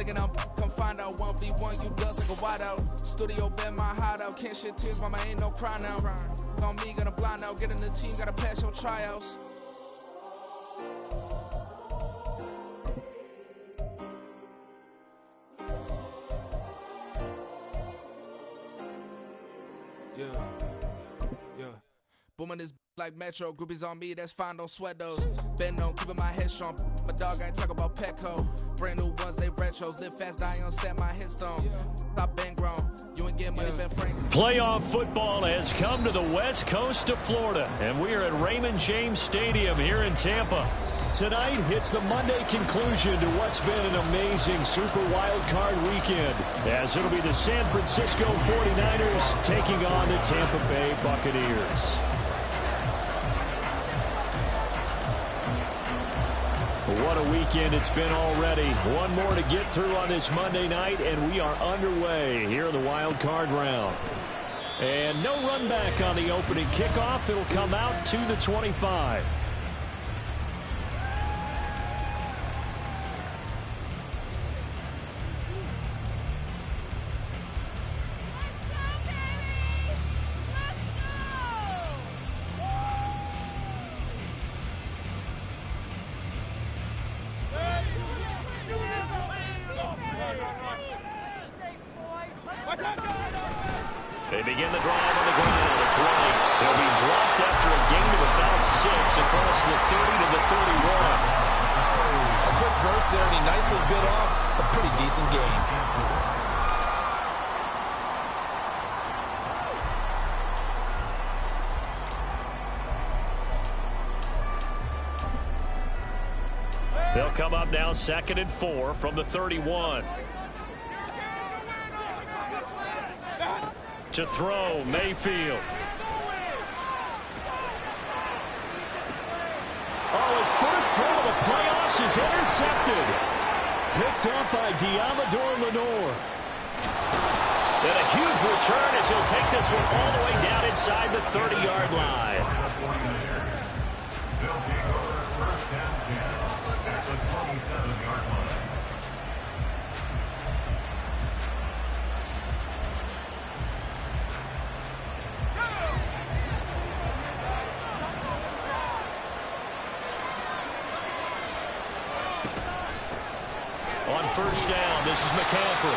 Thinking I'm come find out 1v1, you dust like a wideout. Studio been my hideout. Can't shed tears, mama ain't no cry now. On me, gonna blind out. Get in the team, gotta pass your tryouts. Yeah. Booming this like Metro. Groupies on me, that's fine, don't sweat those. Been on, keeping my head strong. My dog ain't talk about Petco. Brand new ones, they retros. Live fast, die on, stand my headstone. Stop been grown. You ain't get money, been frank. Playoff football has come to the west coast of Florida, and we are at Raymond James Stadium here in Tampa. Tonight, it's the Monday conclusion to what's been an amazing Super Wild Card weekend, as it'll be the San Francisco 49ers taking on the Tampa Bay Buccaneers. What a weekend it's been already. One more to get through on this Monday night, and we are underway here in the Wild Card round. And no run back on the opening kickoff. It'll come out to the 25. They begin the drive on the ground. It's running. They'll be dropped after a gain of about 6 across the 30 to the 31. A quick burst there, and he nicely bit off a pretty decent game. They'll come up now 2nd and 4 from the 31. To throw, Mayfield. Oh, his first throw of the playoffs is intercepted. Picked up by Diamador Lenore. Then a huge return as he'll take this one all the way down inside the 30-yard line. They'll take over first down at the 27-yard line. On first down, this is McCaffrey.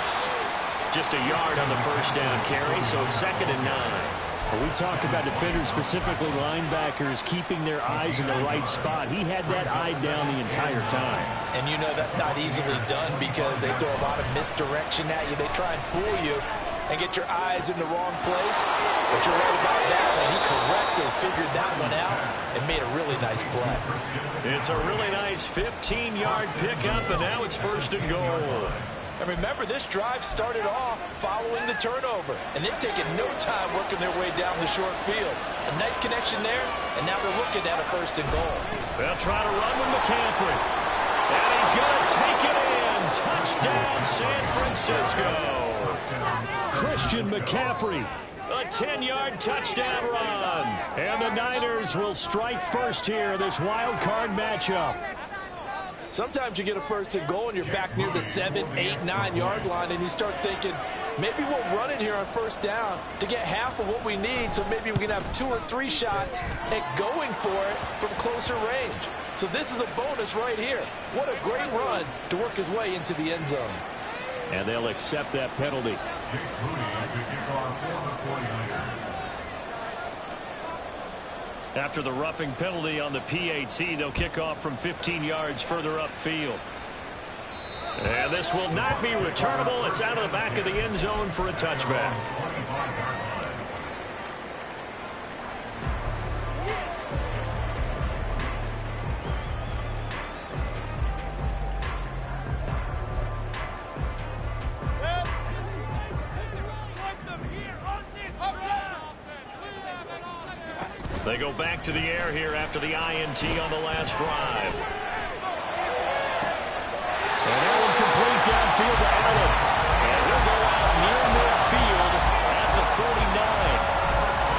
Just a yard on the first down carry, so it's 2nd and 9. We talk about defenders, specifically linebackers, keeping their eyes in the right spot. He had that eye down the entire time. And you know that's not easily done because they throw a lot of misdirection at you. They try and fool you and get your eyes in the wrong place. But you're right about that, and he correctly figured that one out and made a really nice play. It's a really nice 15-yard pickup, and now it's 1st and goal. And remember, this drive started off following the turnover, and they've taken no time working their way down the short field. A nice connection there, and now they're looking at a 1st and goal. They'll try to run with McCaffrey. And he's going to take it in. Touchdown, San Francisco. Christian McCaffrey. A 10-yard touchdown run. And the Niners will strike first here in this wild card matchup. Sometimes you get a 1st and goal and you're back near the 7, 8, 9-yard line, and you start thinking, maybe we'll run it here on 1st down to get half of what we need, so maybe we can have 2 or 3 shots at going for it from closer range. So this is a bonus right here. What a great run to work his way into the end zone. And they'll accept that penalty. Jake Moody to kick off for the 49ers. After the roughing penalty on the PAT, they'll kick off from 15 yards further upfield. And this will not be returnable. It's out of the back of the end zone for a touchback. They go back to the air here after the INT on the last drive. And that one complete downfield to Allen. And he'll go out near midfield at the 49.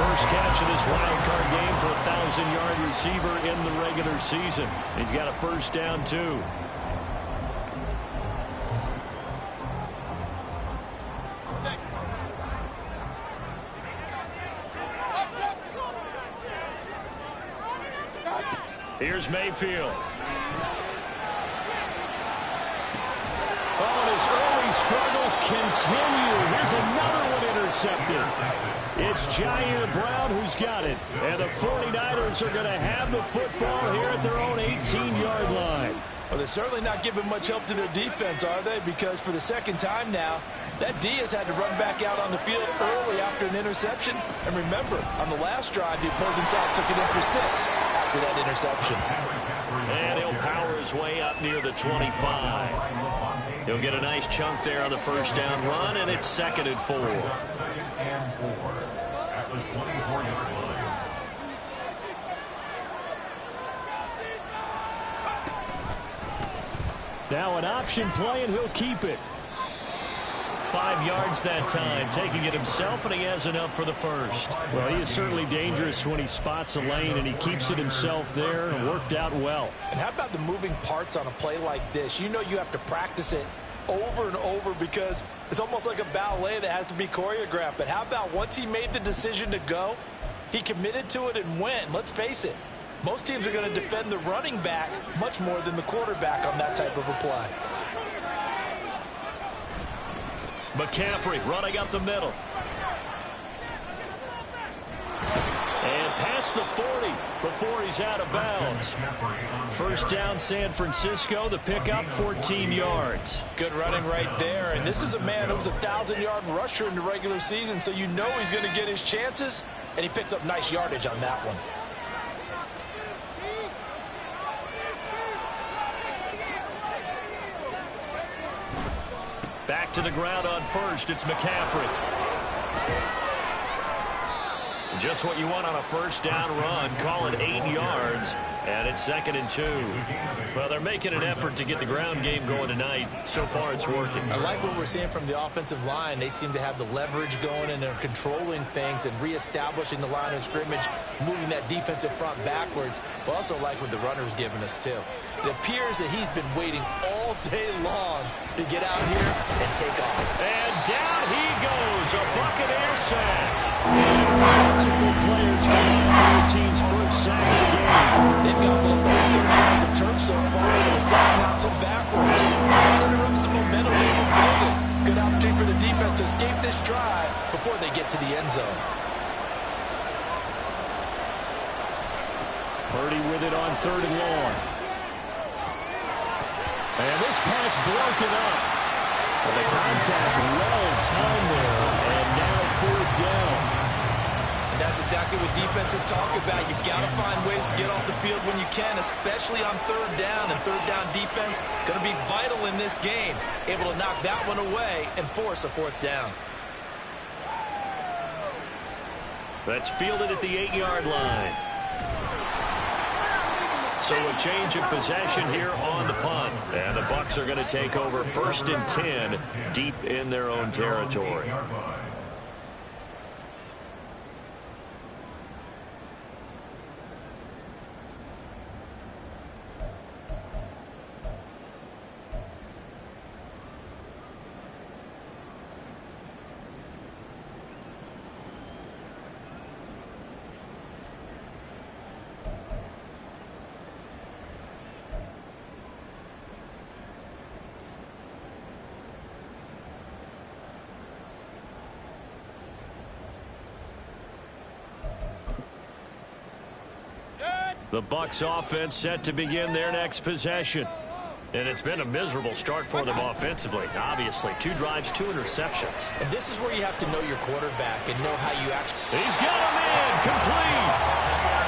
First catch of this wild card game for a 1,000-yard receiver in the regular season. He's got a 1st down, too. Here's Mayfield. Oh, and his early struggles continue. Here's another one intercepted. It's Jair Brown who's got it. And the 49ers are going to have the football here at their own 18-yard line. Well, they're certainly not giving much help to their defense, are they? Because for the second time now, that D has had to run back out on the field early after an interception. And remember, on the last drive, the opposing side took it in for 6 after that interception. And he'll power his way up near the 25. He'll get a nice chunk there on the first down run, and it's 2nd and 4. 2nd and 4 at the 24-yard line. Now an option play, and he'll keep it. 5 yards that time, taking it himself, and he has enough for the first. Well, he is certainly dangerous when he spots a lane, and he keeps it himself there, and worked out well. And how about the moving parts on a play like this? You know you have to practice it over and over because it's almost like a ballet that has to be choreographed. But how about once he made the decision to go, he committed to it and went. Let's face it, most teams are going to defend the running back much more than the quarterback on that type of a play. McCaffrey running up the middle. And past the 40 before he's out of bounds. First down, San Francisco. The pickup, 14 yards. Good running right there. And this is a man who was a 1,000-yard rusher in the regular season, so you know he's going to get his chances, and he picks up nice yardage on that one. Back to the ground on first. It's McCaffrey. Just what you want on a first down run. Call it 8 yards. And it's 2nd and 2. Well, they're making an effort to get the ground game going tonight. So far, it's working. I like what we're seeing from the offensive line. They seem to have the leverage going, and they're controlling things and reestablishing the line of scrimmage, moving that defensive front backwards. But also like what the runner's giving us, too. It appears that he's been waiting all day long to get out here and take off. And down he goes. A Buccaneer sack. Multiple players coming in for the team's first sack of the game. They've got one on the turf so far. They're sacking out some backwards. That interrupts the momentum they were building. Good opportunity for the defense to escape this drive before they get to the end zone. Purdy with it on 3rd and long. And this pass broken up. Well, the contact well timed there, and now 4th down. And that's exactly what defenses talk about. You've got to find ways to get off the field when you can, especially on 3rd down. And 3rd down defense going to be vital in this game. Able to knock that one away and force a 4th down. That's fielded at the 8-yard line. So a change of possession here on the punt. And the Bucs are going to take over 1st and 10 deep in their own territory. The Bucs offense set to begin their next possession. And it's been a miserable start for them offensively. Obviously, 2 drives, 2 interceptions. And this is where you have to know your quarterback and know how you actually... He's got him in. Complete.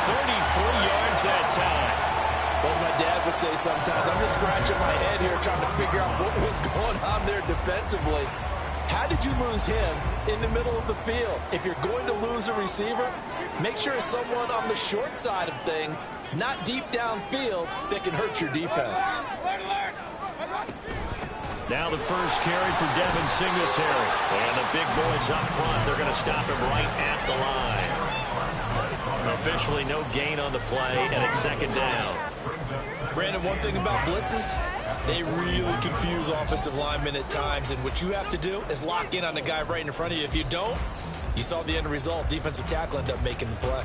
33 yards that time. Well, my dad would say sometimes, I'm just scratching my head here trying to figure out what was going on there defensively. How did you lose him in the middle of the field? If you're going to lose a receiver, make sure it's someone on the short side of things, not deep downfield, that can hurt your defense. Now the first carry for Devin Singletary. And the big boys up front, they're going to stop him right at the line. Officially no gain on the play, and it's 2nd down. Brandon, one thing about blitzes, they really confuse offensive linemen at times, and what you have to do is lock in on the guy right in front of you. If you don't, you saw the end result. Defensive tackle ended up making the play.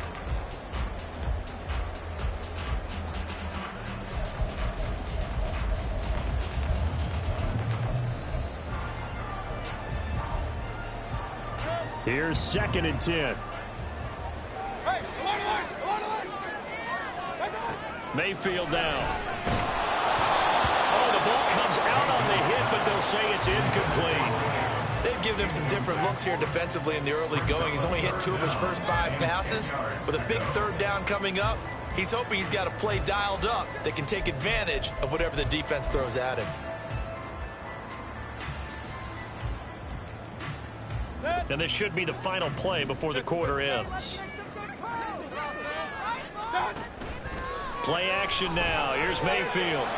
Here's 2nd and 10. Mayfield down. Oh, the ball comes out on the hit, but they'll say it's incomplete. They've given him some different looks here defensively in the early going. He's only hit 2 of his first 5 passes. With a big 3rd down coming up, he's hoping he's got a play dialed up that can take advantage of whatever the defense throws at him. And this should be the final play before the quarter ends. Play action now. Here's Mayfield.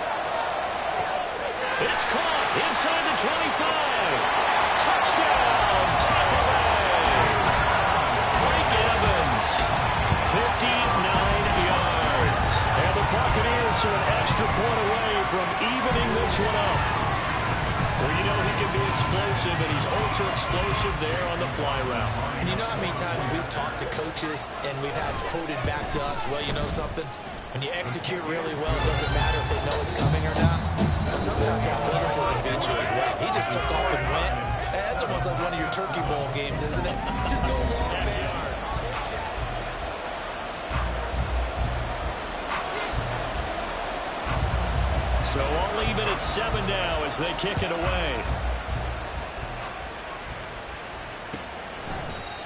It's caught inside the 25. Touchdown, Tampa Bay. Mike Evans, 59 yards. And the Buccaneers are an extra point away from evening this one up. Well, you know he can be explosive, and he's ultra explosive there on the fly route. And you know how many times we've talked to coaches and we've had quoted back to us, well, you know something? When you execute really well, it doesn't matter if they know it's coming or not. But sometimes athleticism beats you as well. He just took off and went. That's almost like one of your Turkey Bowl games, isn't it? Just go long, man. So all even at 7 now as they kick it away.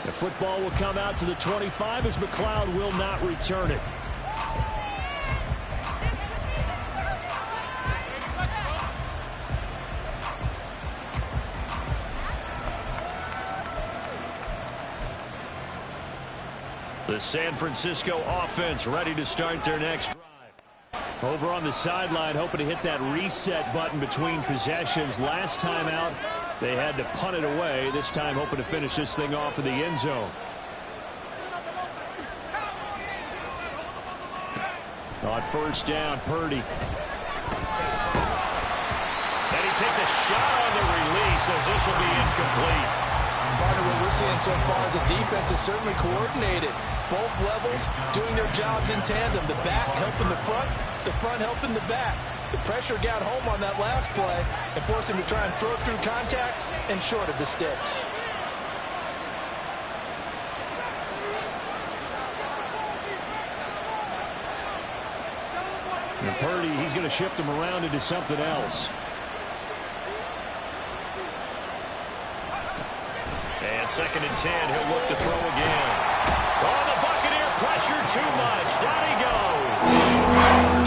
The football will come out to the 25 as McLeod will not return it. The San Francisco offense ready to start their next drive. Over on the sideline, hoping to hit that reset button between possessions. Last time out, they had to punt it away. This time, hoping to finish this thing off in the end zone. On 1st down, Purdy. And he takes a shot on the release as this will be incomplete. Partner, what we're seeing so far is the defense is certainly coordinated. Both levels doing their jobs in tandem. The back helping the front helping the back. The pressure got home on that last play and forced him to try and throw through contact and short of the sticks. And Purdy, he's going to shift him around into something else. And 2nd and 10, he'll look to throw again. Oh, the Buccaneer pressure too much. Down he goes.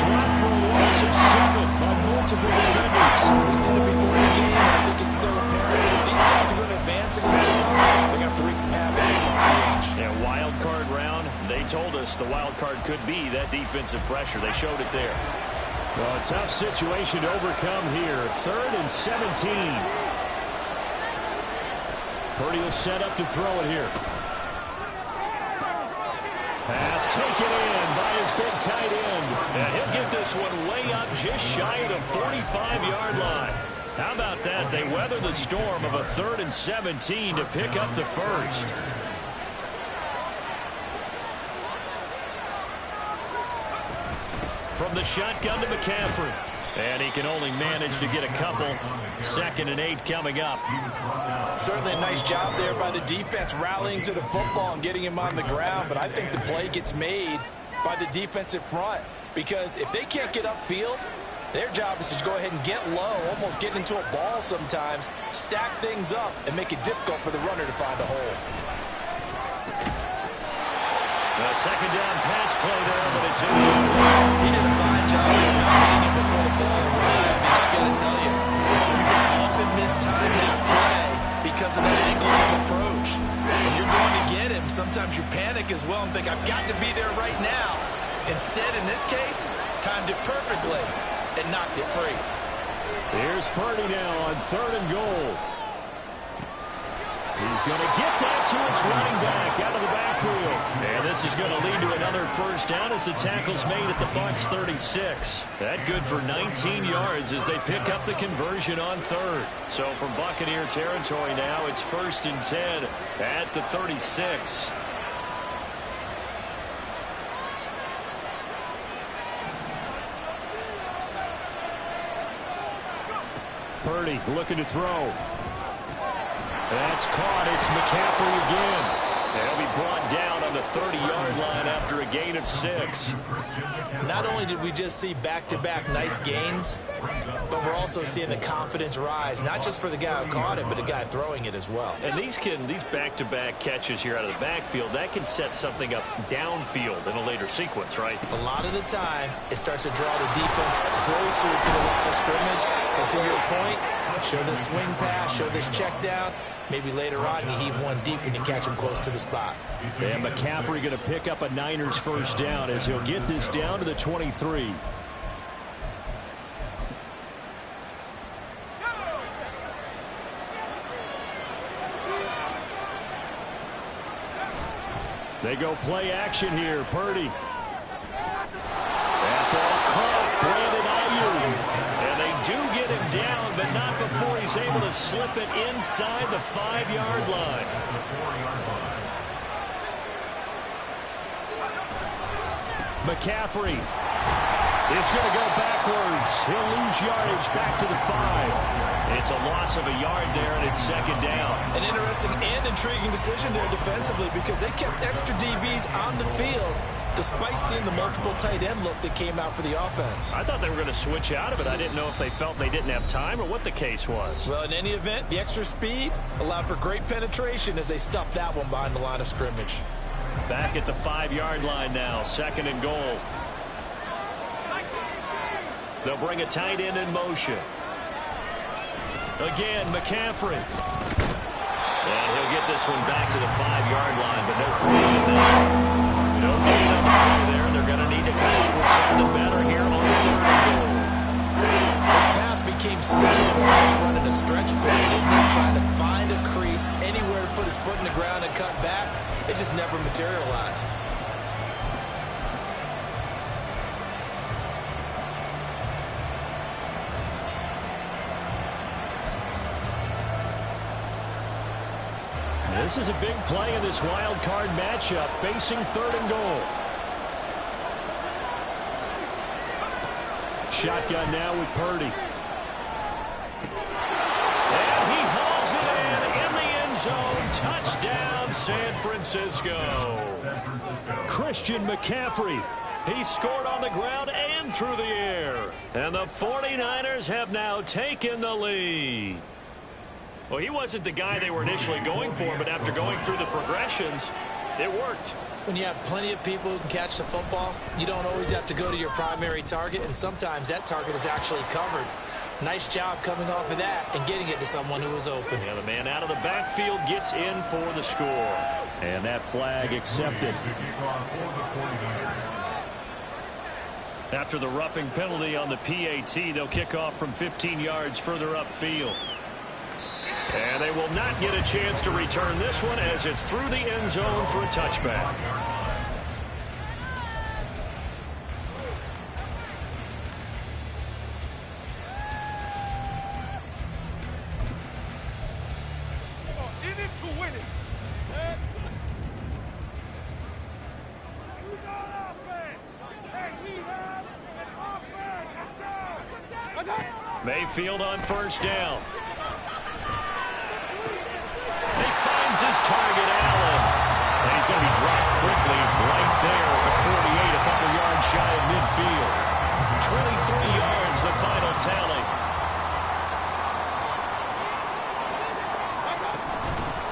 Dropped for a loss of 7 by multiple defenders. We said it before the game. I think it's still apparent. If these guys are going to advance in these playoffs, they're going to have to wreak some havoc on the page. Yeah, wild card round. They told us the wild card could be that defensive pressure. They showed it there. Well, a tough situation to overcome here. 3rd and 17. Purdy will set up to throw it here. Pass taken in by his big tight end. And he'll get this one way up just shy of the 45-yard line. How about that? They weather the storm of a 3rd and 17 to pick up the first. From the shotgun to McCaffrey. And he can only manage to get a couple. 2nd and 8 coming up. Certainly a nice job there by the defense rallying to the football and getting him on the ground. But I think the play gets made by the defensive front. Because if they can't get upfield, their job is to go ahead and get low, almost get into a ball sometimes, stack things up, and make it difficult for the runner to find a hole. A 2nd down pass play there, but it's incomplete. He did a fine job of not hitting it before the ball arrived. And I've got to tell you, you can often mistime that play because of the angles of approach. When you're going to get him, sometimes you panic as well and think, I've got to be there right now. Instead, in this case, timed it perfectly and knocked it free. Here's Purdy now on 3rd and goal. He's going to get that to his running back out of the backfield. And this is going to lead to another 1st down as the tackle's made at the Bucs 36. That good for 19 yards as they pick up the conversion on 3rd. So from Buccaneer territory now, it's 1st and 10 at the 36. Purdy looking to throw. That's caught. It's McCaffrey again. And he'll be brought down on the 30-yard line after a gain of 6. Not only did we just see back-to-back nice gains, but we're also seeing the confidence rise, not just for the guy who caught it, but the guy throwing it as well. And these back-to-back catches here out of the backfield, that can set something up downfield in a later sequence, right? A lot of the time, it starts to draw the defense closer to the line of scrimmage. So to your point, show this swing pass, show this check down. Maybe later on you heave one deep and you catch him close to the spot. And McCaffrey going to pick up a Niners first down as he'll get this down to the 23. They go play action here. Purdy. That ball caught. Brandon Ayuk. And they do get him down, but not before he's able to slip it inside the 5-yard line. McCaffrey is going to go backwards. He'll lose yardage back to the 5. It's a loss of a yard there, and it's second down. An interesting and intriguing decision there defensively because they kept extra DBs on the field despite seeing the multiple tight end look that came out for the offense. I thought they were going to switch out of it. I didn't know if they felt they didn't have time or what the case was. Well, in any event, the extra speed allowed for great penetration as they stuffed that one behind the line of scrimmage. Back at the 5-yard line now, second and goal. They'll bring a tight end in motion. Again, McCaffrey. And he'll get this one back to the 5-yard line, but no freedom there. No gain on the play there. They're going to need to come up with something better here on the third and goal. His path became simple, running a stretch play, trying to find a crease, anywhere to put his foot in the ground and cut back. It just never materialized. This is a big play in this wild card matchup, facing third and goal. Shotgun now with Purdy. And he hauls it in the end zone. Touchdown, San Francisco. Christian McCaffrey. He scored on the ground and through the air. And the 49ers have now taken the lead. Well, he wasn't the guy they were initially going for, but after going through the progressions, it worked. When you have plenty of people who can catch the football, you don't always have to go to your primary target, and sometimes that target is actually covered. Nice job coming off of that and getting it to someone who was open. Yeah, the man out of the backfield gets in for the score. And that flag accepted. After the roughing penalty on the PAT, they'll kick off from 15 yards further upfield. And they will not get a chance to return this one as it's through the end zone for a touchback. In it to win it. Who's on offense? Hey, we have an offense. Let's go. Mayfield on first down. His target, Allen. And he's going to be dropped quickly right there at the 48, a couple yards shy of midfield. 23 yards, the final tally.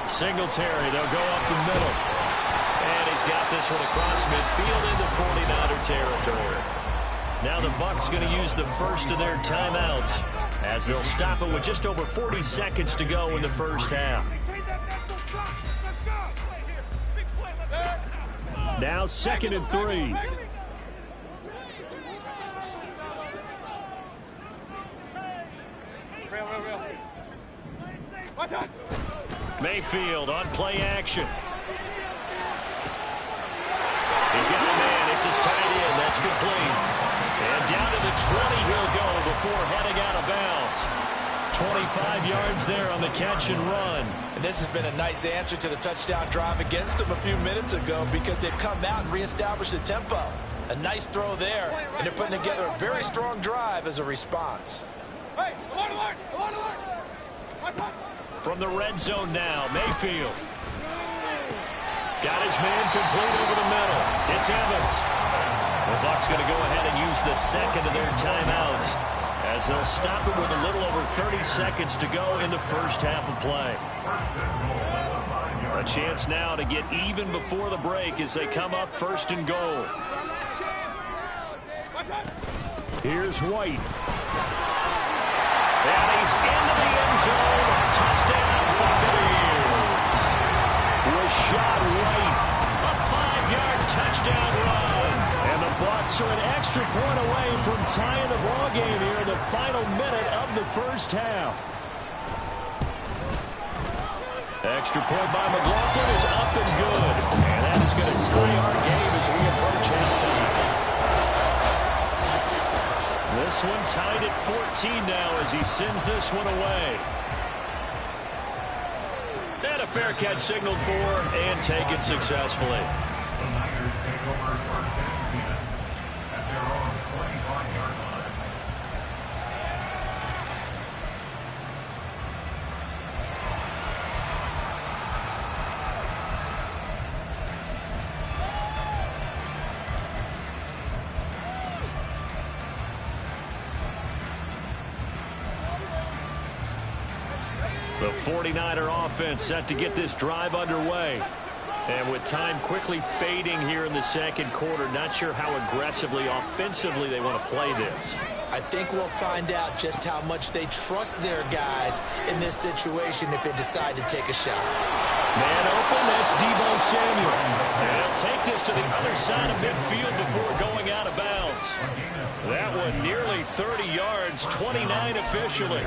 Singletary, they'll go up the middle. And he's got this one across midfield into 49er territory. Now the Bucs going to use the first of their timeouts as they'll stop it with just over 40 seconds to go in the first half. Now 2nd and 3. Mayfield on play action. He's got a man. It's his tight end. That's complete. And down to the 20 he'll go before heading out of bounds. 25 yards there on the catch and run. And this has been a nice answer to the touchdown drive against them a few minutes ago because they've come out and reestablished the tempo. A nice throw there, and they're putting together a very strong drive as a response. Hey, alert, alert, alert, alert. From the red zone now, Mayfield. Got his man complete over the middle. It's Evans. The Bucs going to go ahead and use the second of their timeouts as they'll stop it with a little over 30 seconds to go in the first half of play. A chance now to get even before the break as they come up first and goal. Here's White. And he's into the end zone. Touchdown, Buccaneers. Rashad White, a 5-yard touchdown run. And the Bucs are an extra point away from tying the ball game here in the final minute of the first half. Extra point by McLaughlin is up and good. And that is going to tie our game as we approach halftime. This one tied at 14 now as he sends this one away. And a fair catch signaled for and taken successfully. The Niners take over first and 10 at their own 25-yard line. The 49er offense set to get this drive underway. And with time quickly fading here in the second quarter, not sure how aggressively, offensively they want to play this. I think we'll find out just how much they trust their guys in this situation if they decide to take a shot. Man open, that's Deebo Samuel. And he'll take this to the other side of midfield before going out of bounds. That one nearly 30 yards, 29 officially.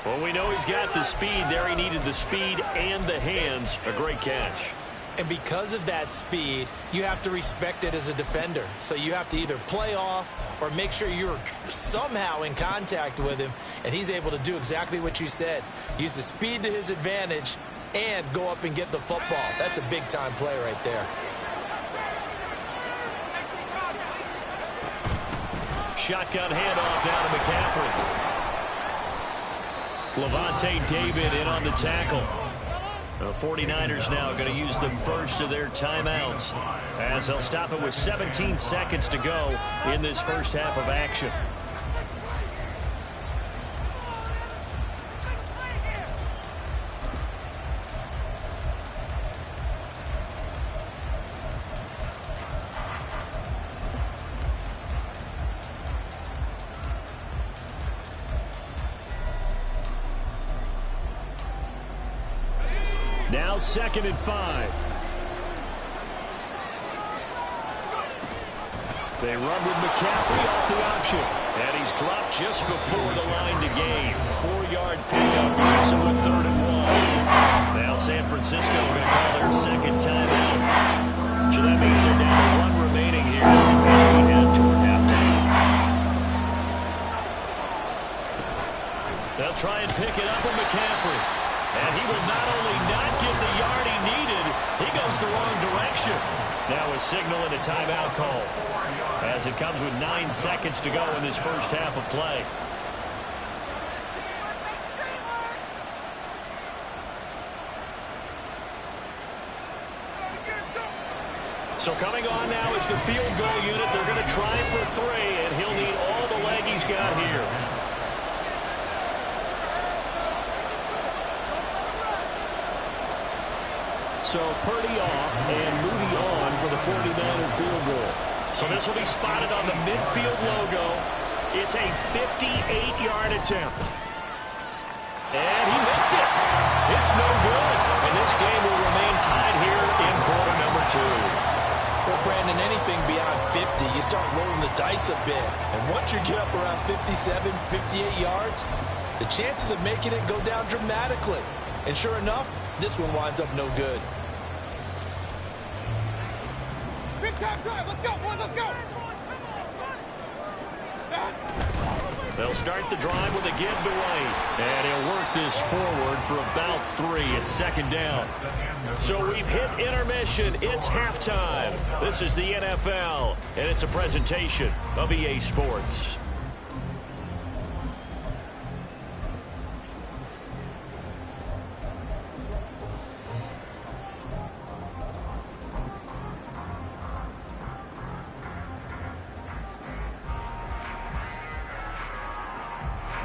Well, we know he's got the speed there. He needed the speed and the hands. A great catch. And because of that speed, you have to respect it as a defender. So you have to either play off or make sure you're somehow in contact with him, and he's able to do exactly what you said. Use the speed to his advantage and go up and get the football. That's a big-time play right there. Shotgun handoff down to McCaffrey. Levante David in on the tackle. The 49ers now going to use the first of their timeouts as they'll stop it with 17 seconds to go in this first half of action. Now 2nd and 5. They run with McCaffrey off the option. And he's dropped just before the line to gain. 4-yard pickup leaves him with 3rd and 1. Now San Francisco going to call their second timeout. So that means they're down to 1 remaining here as we head toward halftime. They'll try and pick it up with McCaffrey. And he will not only not get the yard he needed, he goes the wrong direction. Now a signal and a timeout call as it comes with 9 seconds to go in this first half of play. So coming on now is the field goal unit. They're going to try for 3, and he'll need all the leg he's got here. So Purdy off and Moody on for the 49er field goal. So this will be spotted on the midfield logo. It's a 58-yard attempt. And he missed it. It's no good. And this game will remain tied here in quarter number 2. Well, Brandon, anything beyond 50, you start rolling the dice a bit. And once you get up around 57, 58 yards, the chances of making it go down dramatically. And sure enough, this one winds up no good. Big time drive. Let's go, boys. Let's go. They'll start the drive with a give to White. And he'll work this forward for about 3 at 2nd down. So we've hit intermission. It's halftime. This is the NFL, and it's a presentation of EA Sports.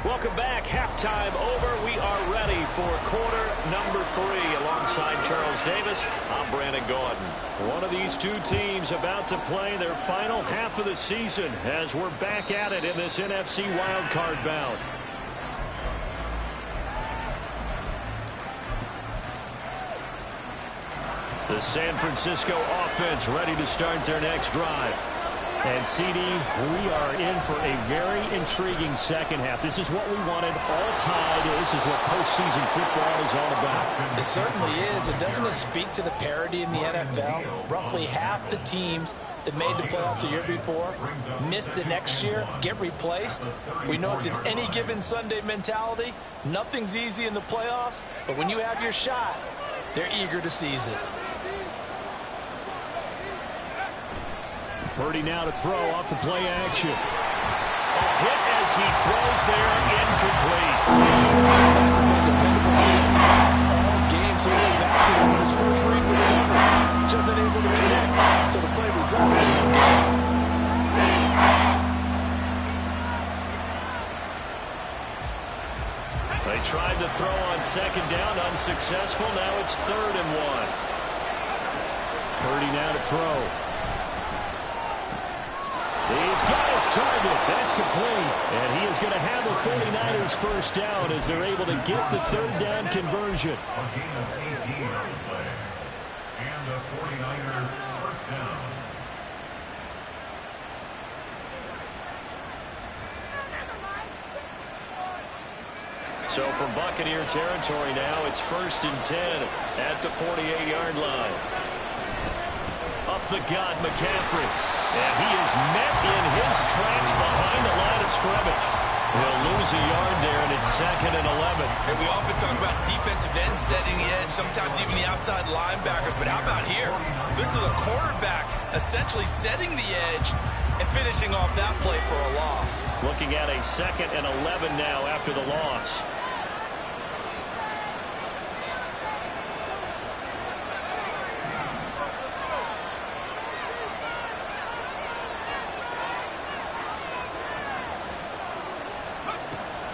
Welcome back. Halftime over. We are ready for quarter number 3. Alongside Charles Davis, I'm Brandon Gordon. One of these two teams about to play their final half of the season as we're back at it in this NFC wildcard bout. The San Francisco offense ready to start their next drive. And, CD, we are in for a very intriguing second half. This is what we wanted all tied. This is what postseason football is all about. It certainly is. And doesn't it speak to the parity in the NFL? Roughly half the teams that made the playoffs the year before miss the next year, get replaced. We know it's an any given Sunday mentality. Nothing's easy in the playoffs, but when you have your shot, they're eager to seize it. Purdy now to throw off the play action. A hit as he throws there, incomplete. All game, so he went back to him when his first read was covered. Just unable to connect, so the play results in no gain. They tried to throw on second down, unsuccessful. Now it's 3rd and 1. Purdy now to throw. He's got his target. That's complete. And he is going to have the 49ers first down as they're able to get the 3rd down conversion. A gain of 18 on the play. And the 49ers first down. So from Buccaneer territory now, it's 1st and 10 at the 48-yard line. Up the gut, McCaffrey. And he is met in his tracks behind the line of scrimmage. He'll lose a yard there, and it's 2nd and 11. And we often talk about defensive ends setting the edge, sometimes even the outside linebackers. But how about here? This is a quarterback essentially setting the edge and finishing off that play for a loss. Looking at a 2nd and 11 now after the loss.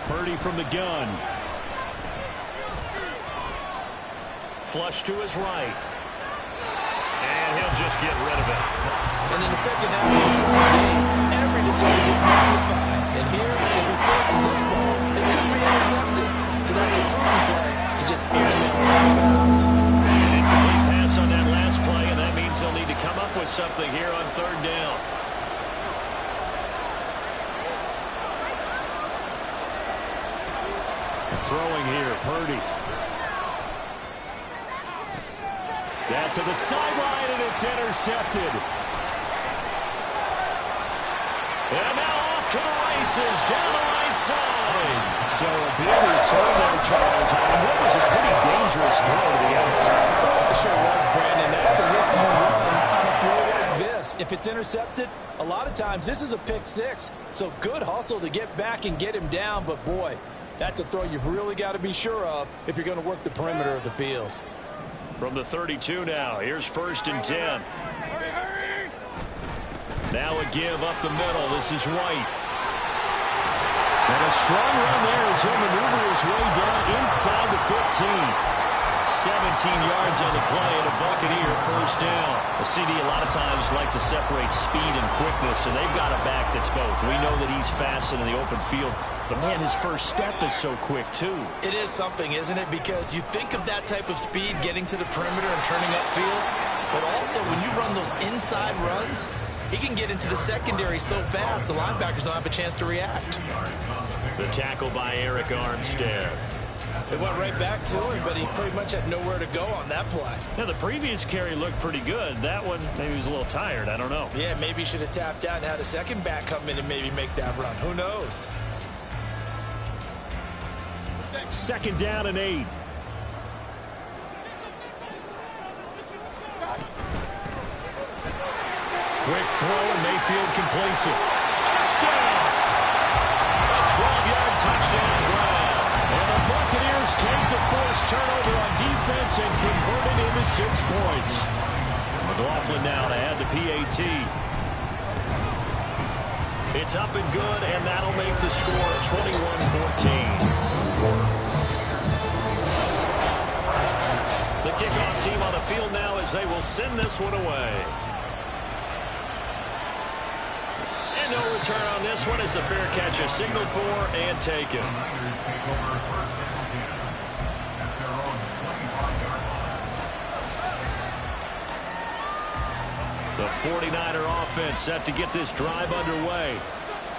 Purdy from the gun. Flush to his right. And he'll just get rid of it. And in the second half of the game, every decision gets magnified. And here, if he forces this ball, it could be intercepted. So that's the prudent play to just air him out of bounds. An incomplete pass on that last play, and that means they'll need to come up with something here on 3rd down. Throwing here, Purdy. Down to the sideline, and it's intercepted. And now off to the races, down the right side. So a big return there, Charles. And what was a pretty dangerous throw to the outside. It sure was, Brandon. That's the risk you run on a throw like this. If it's intercepted, a lot of times this is a pick 6. So good hustle to get back and get him down, but boy, that's a throw you've really got to be sure of if you're going to work the perimeter of the field. From the 32 now, here's 1st and 10. Now a give up the middle. This is White. And a strong run there as he'll maneuver his way down inside the 15. 17 yards on the play and a Buccaneer first down. The CD a lot of times like to separate speed and quickness, and they've got a back that's both. We know that he's fast in the open field, but man, his first step is so quick too. It is something, isn't it? Because you think of that type of speed getting to the perimeter and turning upfield, but also when you run those inside runs, he can get into the secondary so fast the linebackers don't have a chance to react. The tackle by Eric Armstead. It went right back to him, but he pretty much had nowhere to go on that play. Yeah, the previous carry looked pretty good. That one, maybe he was a little tired. I don't know. Yeah, maybe he should have tapped out and had a second back come in and maybe make that run. Who knows? 2nd down and 8. Quick throw, and Mayfield completes it. Touchdown! A 12-yard touchdown grab. And the Buccaneers take the forced turnover on defense and convert it into 6 points. McLaughlin now to add the PAT. It's up and good, and that'll make the score 21-14. The kickoff team on the field now as they will send this one away. And no return on this one as the fair catch is signaled for and taken. The 49er offense set to get this drive underway.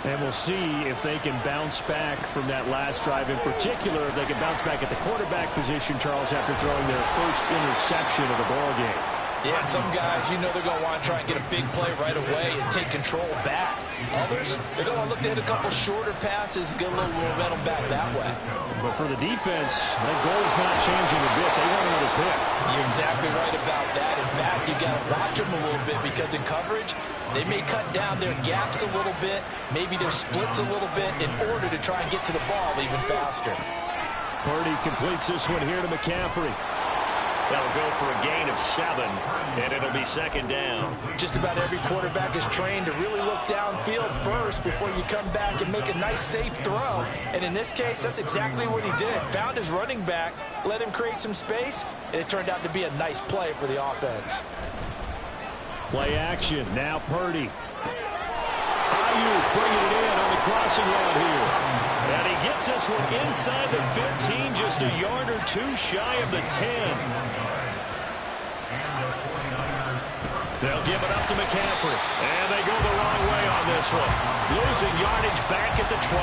And we'll see if they can bounce back from that last drive. In particular, if they can bounce back at the quarterback position, Charles, after throwing their first interception of the ballgame. Yeah, some guys, you know they're going to want to try and get a big play right away and take control back. Others, they're going to look to hit a couple shorter passes, get a little momentum back that way. But for the defense, that goal's not changing a bit. They want another pick. You're exactly right about that. In fact, you got to watch them a little bit because in coverage, they may cut down their gaps a little bit, maybe their splits a little bit in order to try and get to the ball even faster. Purdy completes this one here to McCaffrey. That'll go for a gain of 7, and it'll be second down. Just about every quarterback is trained to really look downfield first before you come back and make a nice, safe throw. And in this case, that's exactly what he did. Found his running back, let him create some space, and it turned out to be a nice play for the offense. Play action. Now Purdy. Ayuk bringing it in on the crossing route here. And he gets this one inside the 15, just a yard or two shy of the 10. They'll give it up to McCaffrey. And they go the wrong way on this one. Losing yardage back at the 12.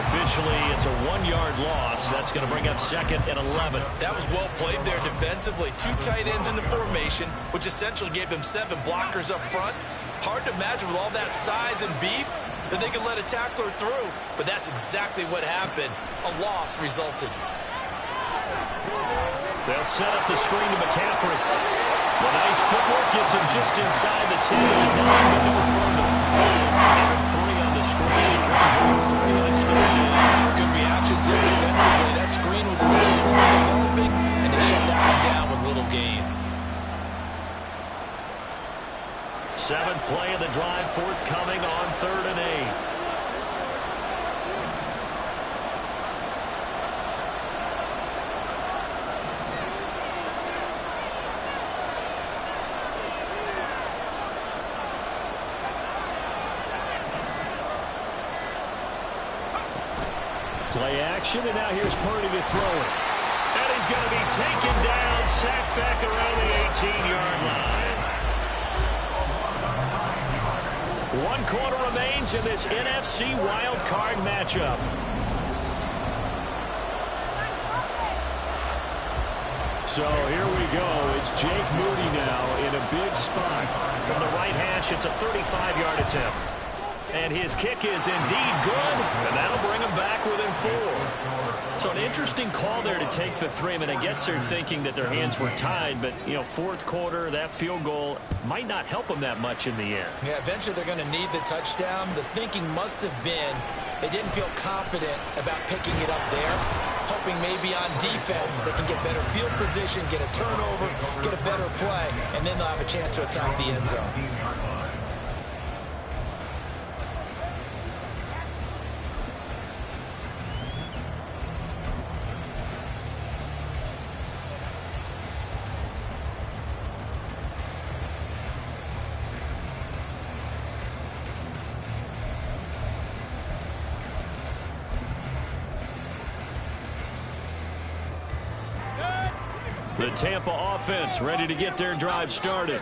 Officially, it's a 1-yard loss. That's going to bring up second and 11. That was well played there defensively. 2 tight ends in the formation, which essentially gave them 7 blockers up front. Hard to imagine with all that size and beef that they could let a tackler through. But that's exactly what happened. A loss resulted. They'll set up the screen to McCaffrey. The nice footwork gets him just inside the 10 and no further. And 3 on the screen. He couldn't go through, and it's 3 down. Good reactions there defensively. That screen was a little slow developing, and they shut that one down with little gain. 7th play of the drive, forthcoming on 3rd and 8. Play action, and now here's Purdy to throw it. And he's going to be taken down, sacked back around the 18-yard line. 1 quarter remains in this NFC wild card matchup. So here we go. It's Jake Moody now in a big spot. From the right hash, it's a 35-yard attempt. And his kick is indeed good, and that'll bring him back within 4. So an interesting call there to take the 3. I mean, I guess they're thinking that their hands were tied, but, you know, 4th quarter, that field goal might not help them that much in the end. Yeah, eventually they're going to need the touchdown. The thinking must have been they didn't feel confident about picking it up there, hoping maybe on defense they can get better field position, get a turnover, get a better play, and then they'll have a chance to attack the end zone. The Tampa offense ready to get their drive started.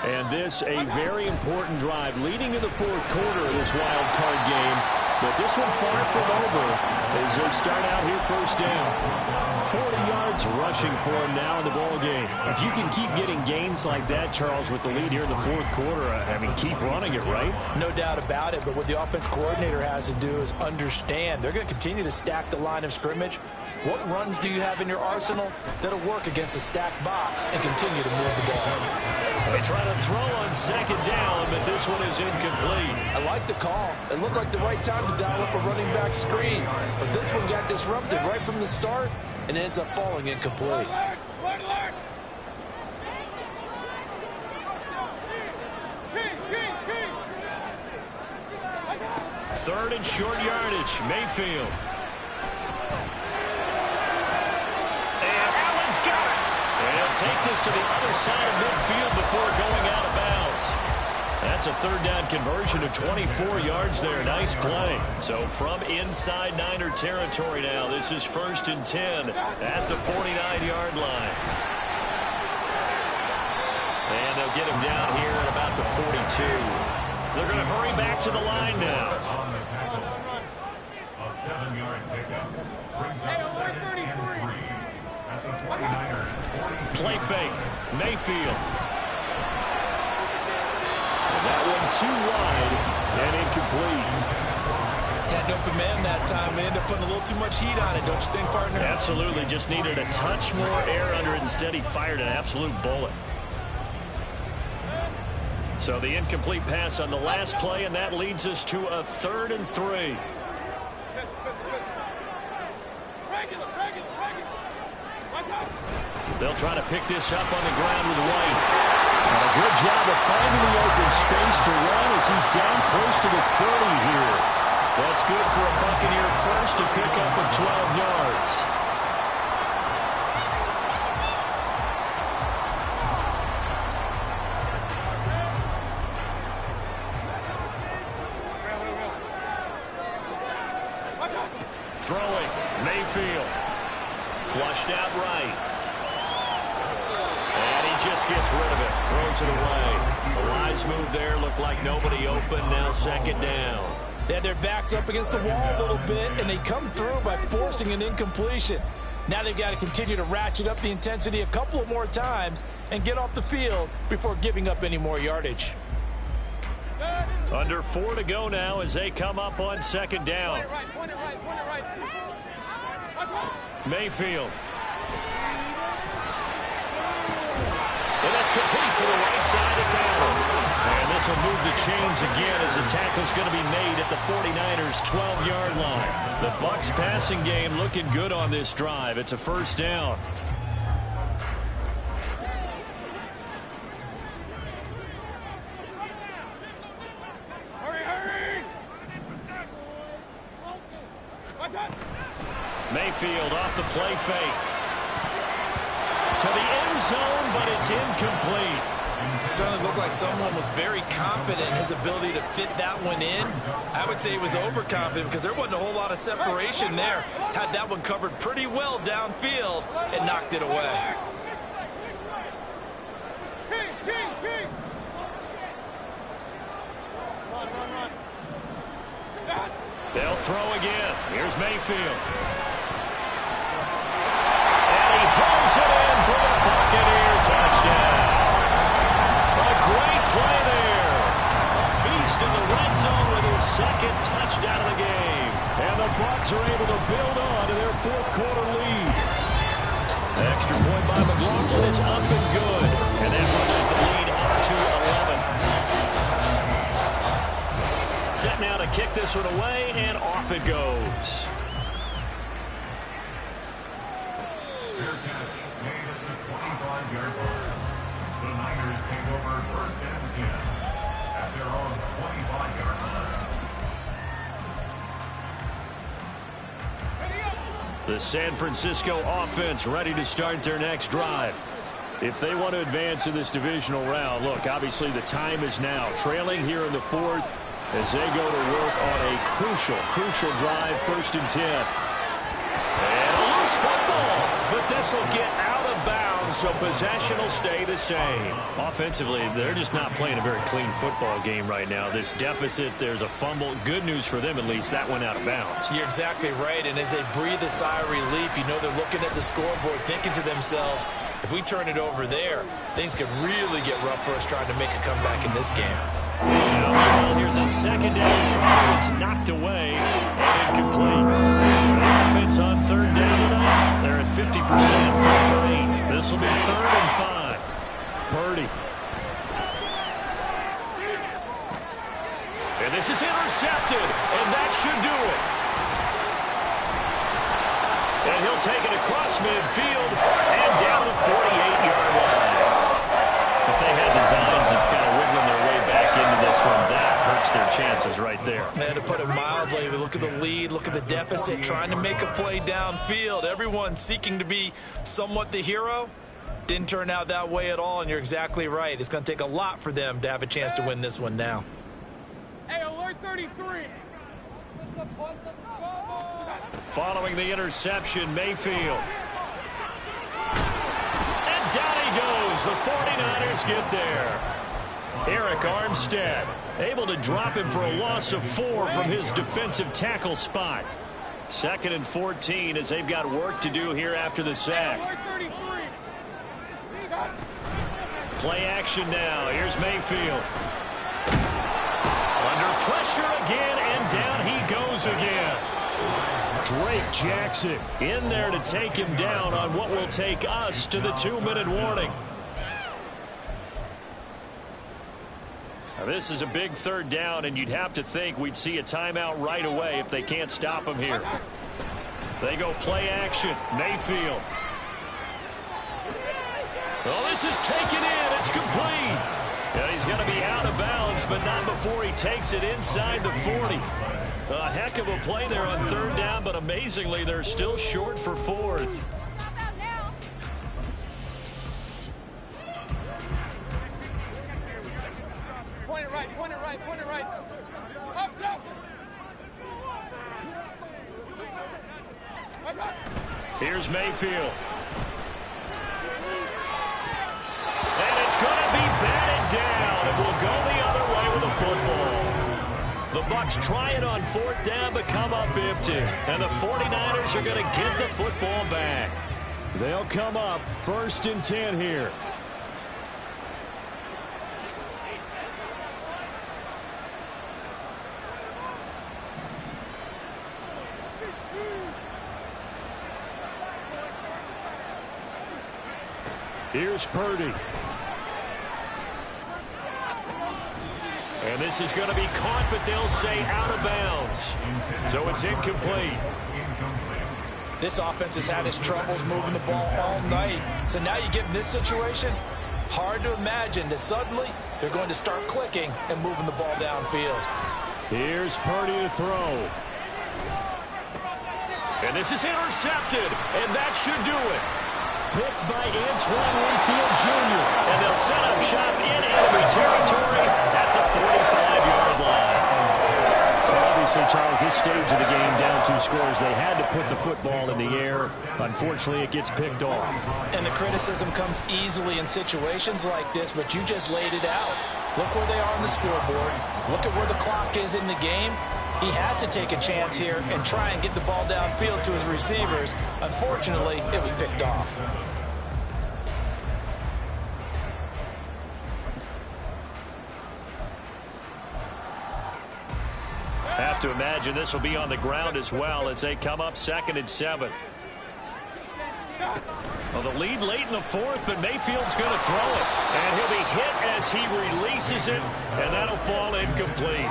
And this a very important drive leading in the 4th quarter of this wild card game. But this one far from over as they start out here first down. 40 yards rushing for him now in the ball game. If you can keep getting gains like that, Charles, with the lead here in the 4th quarter, I mean, keep running it, right? No doubt about it, but what the offense coordinator has to do is understand they're going to continue to stack the line of scrimmage. What runs do you have in your arsenal that'll work against a stacked box and continue to move the ball? They try to throw on 2nd down, but this one is incomplete. I like the call. It looked like the right time to dial up a running back screen. But this one got disrupted right from the start and ends up falling incomplete. 3rd and short yardage. Mayfield. And Allen's got it. And he'll take this to the other side of midfield before going out of bounds. That's a 3rd down conversion of 24 yards there. Nice play. So from inside Niner territory now, this is 1st and 10 at the 49-yard line. And they'll get him down here at about the 42. They're going to hurry back to the line now. On the tackle. A 7-yard pickup brings up 2nd and 3 at the 49ers. Play fake. Mayfield. That one too wide and incomplete. Had no command that time and ended up putting a little too much heat on it, don't you think, partner? Absolutely. Just needed a touch more air under it. Instead, he fired an absolute bullet. So the incomplete pass on the last play, and that leads us to a 3rd and 3. They'll try to pick this up on the ground with White. And a good job of finding the open space to run as he's down close to the 30 here. That's good for a Buccaneer first to pick up of 12 yards. Throwing, Mayfield. Flushed out right. And he just gets rid of it. Throws it away. A wise move there. Looked like nobody open. Now 2nd down. They had their backs up against the wall a little bit, and they come through by forcing an incompletion. Now they've got to continue to ratchet up the intensity a couple of more times and get off the field before giving up any more yardage. Under 4 to go now as they come up on 2nd down. Mayfield. And that's complete to the right side of Allen. And this will move the chains again as the tackle's going to be made at the 49ers' 12-yard line. The Bucs passing game looking good on this drive. It's a 1st down. Mayfield off the play fake. To the end zone, but it's incomplete. It certainly looked like someone was very confident in his ability to fit that one in. I would say he was overconfident because there wasn't a whole lot of separation there. Had that one covered pretty well downfield and knocked it away. They'll throw again. Here's Mayfield. Throws it in for the Buccaneer touchdown. A great play there. A beast in the red zone with his 2nd touchdown of the game. And the Bucs are able to build on to their 4th quarter lead. Extra point by McLaughlin is up and good. And that pushes the lead up to 11. Set now to kick this one away, and off it goes. Fair catch made at the 25-yard line. The Niners take over 1st and 10 at their own 25-yard line. The San Francisco offense ready to start their next drive. If they want to advance in this divisional round, look, obviously the time is now. Trailing here in the 4th as they go to work on a crucial drive, 1st and 10. And a loose football, but this will get out of bounds, so possession will stay the same. Offensively, they're just not playing a very clean football game right now. This deficit, there's a fumble. Good news for them, at least. That went out of bounds. You're exactly right, and as they breathe a sigh of relief, you know they're looking at the scoreboard, thinking to themselves, if we turn it over there, things could really get rough for us trying to make a comeback in this game. Now, here's a 2nd down try. It's knocked away and incomplete. The offense on 3rd down tonight. They're at 50%, 4 for 8. This will be 3rd and 5. Purdy. And this is intercepted, and that should do it. And he'll take it across midfield and down the 48-yard line. If they had designs of kind of wiggling their way back into this one, that hurt hurts their chances right there. They had to put it mildly. Look at the lead, look at the deficit, trying to make a play downfield. Everyone seeking to be somewhat the hero. Didn't turn out that way at all, and you're exactly right. It's going to take a lot for them to have a chance to win this one now. Hey, alert 33. Following the interception, Mayfield. And down he goes. The 49ers get there. Eric Armstead able to drop him for a loss of 4 from his defensive tackle spot. 2nd and 14 as they've got work to do here after the sack. Play action now. Here's Mayfield. Under pressure again, and down he goes again. Drake Jackson in there to take him down on what will take us to the 2-minute warning. Now, this is a big 3rd down, and you'd have to think we'd see a timeout right away if they can't stop him here. They go play action. Mayfield. Oh, this is taken in. It's complete. Yeah, he's going to be out of bounds, but not before he takes it inside the 40. A heck of a play there on 3rd down, but amazingly, they're still short for 4th. Point it right, point it right, point it right. Up, up. Here's Mayfield. And it's going to be batted down. It will go the other way with the football. The Bucs try it on 4th down, but come up empty. And the 49ers are going to get the football back. They'll come up 1st and 10 here. Here's Purdy. And this is going to be caught, but they'll say out of bounds. So it's incomplete. This offense has had its troubles moving the ball all night. So now you get in this situation, hard to imagine that suddenly they're going to start clicking and moving the ball downfield. Here's Purdy to throw. And this is intercepted, and that should do it. Picked by Antoine Winfield Jr. And they'll set up shop in enemy territory at the 45-yard line. Well, obviously, Charles, this stage of the game, down 2 scores, they had to put the football in the air. Unfortunately, it gets picked off. And the criticism comes easily in situations like this, but you just laid it out. Look where they are on the scoreboard. Look at where the clock is in the game. He has to take a chance here and try and get the ball downfield to his receivers. Unfortunately, it was picked off. Have to imagine this will be on the ground as well as they come up 2nd and 7. Well, the lead late in the 4th, but Mayfield's going to throw it. And he'll be hit as he releases it, and that'll fall incomplete.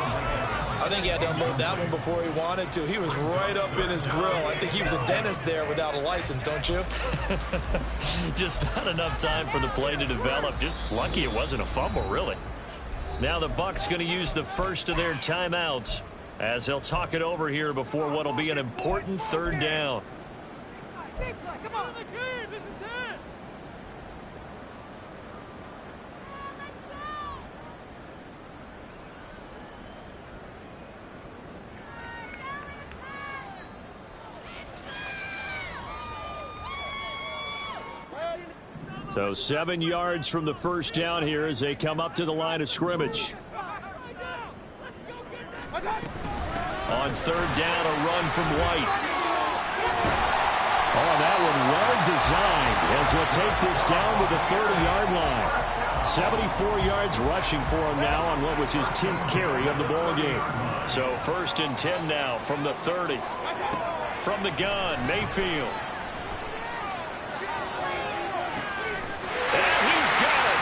I think he had to unload that one before he wanted to. He was right up in his grill. I think he was a dentist there without a license, don't you? Just not enough time for the play to develop. Just lucky it wasn't a fumble, really. Now the Bucs going to use the first of their timeouts as they'll talk it over here before what will be an important 3rd down. Come on, this is it. So 7 yards from the 1st down here as they come up to the line of scrimmage. On 3rd down, a run from White. Oh, that one well designed as we'll take this down to the 30-yard line. 74 yards rushing for him now on what was his 10th carry of the ball game. So 1st and 10 now from the 30. From the gun, Mayfield. And he's got it.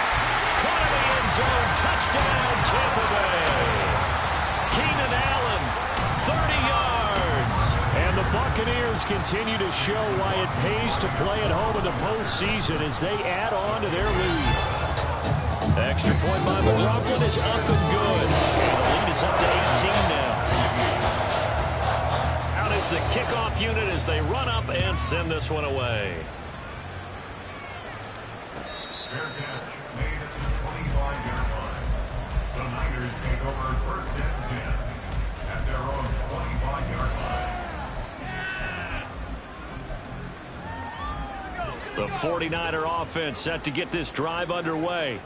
Caught in the end zone. Touchdown, Tampa Bay. Keenan Allen, 30 yards. And the Buccaneers continue to show why it pays to play at home in the postseason as they add on to their lead. Extra point by McLaughlin is up and good. And the lead is is up to 18 now. Out is the kickoff unit as they run up and send this one away. Fair catch made at the 25-yard line. The Niners take over first and 10 at their own 25-yard line. The 49er offense set to get this drive underway.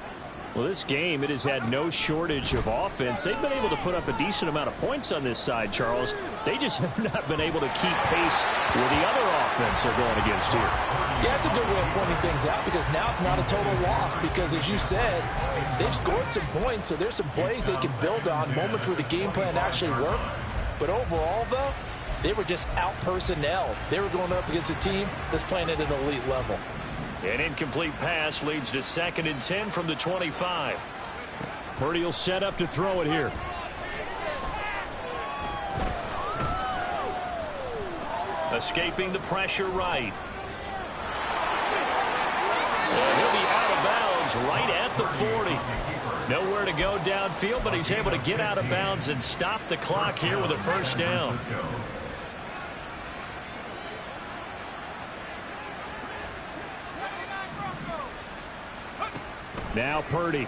Well, this game, it has had no shortage of offense. They've been able to put up a decent amount of points on this side, Charles. They just have not been able to keep pace with the other offense they're going against here. Yeah, it's a good way of pointing things out because now it's not a total loss because, as you said, they've scored some points, so there's some plays they can build on, moments where the game plan actually worked. But overall, though, they were just out-personnel. They were going up against a team that's playing at an elite level. An incomplete pass leads to 2nd and 10 from the 25. Purdy will set up to throw it here. Escaping the pressure right. And he'll be out of bounds right at the 40. Nowhere to go downfield, but he's able to get out of bounds and stop the clock here with a first down. Now Purdy.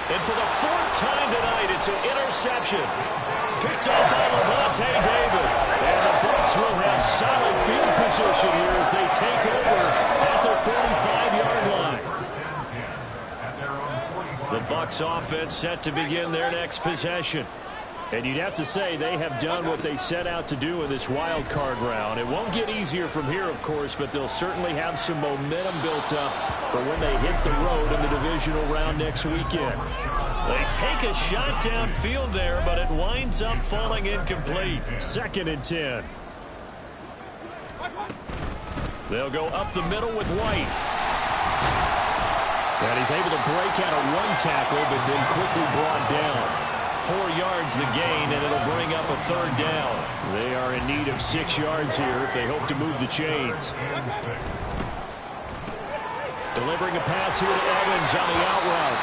And for the 4th time tonight, it's an interception. Picked up by Levante David. And the Bucs will have solid field position here as they take over at their 45-yard line. The Bucs offense set to begin their next possession. And you'd have to say they have done what they set out to do in this wild card round. It won't get easier from here, of course, but they'll certainly have some momentum built up for when they hit the road in the divisional round next weekend. They take a shot downfield there, but it winds up falling incomplete. 2nd and 10. They'll go up the middle with White. And he's able to break out of one tackle, but then quickly brought down. 4 yards the gain, and it'll bring up a 3rd down. They are in need of 6 yards here if they hope to move the chains. Delivering a pass here to Evans on the out route.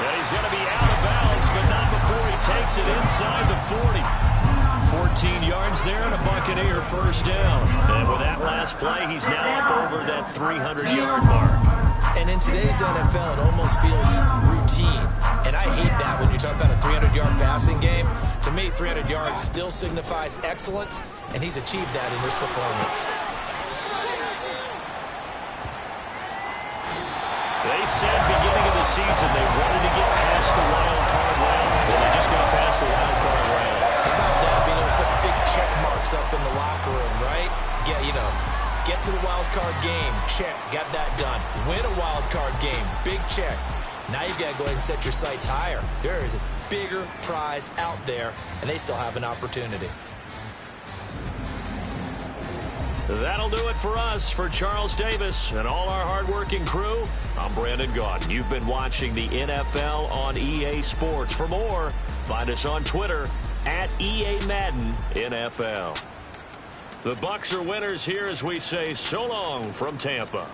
And he's going to be out of bounds, but not before he takes it inside the 40. 14 yards there and a Buccaneer first down. And with that last play, he's now up over that 300-yard mark. And in today's NFL, it almost feels routine. And I hate that when you talk about a 300-yard passing game. To me, 300 yards still signifies excellence, and he's achieved that in this performance. They said beginning of the season they wanted to get past the wild card round. Well, they just got past the wild card round. How about that, being able to put big check marks up in the locker room, right? Get to the wild card game, check, got that done. Win a wild card game, big check. Now you've got to go ahead and set your sights higher. There is a bigger prize out there, and they still have an opportunity. That'll do it for us. For Charles Davis and all our hardworking crew, I'm Brandon Gaudin. You've been watching the NFL on EA Sports. For more, find us on Twitter at EA Madden NFL. The Bucs are winners here as we say so long from Tampa.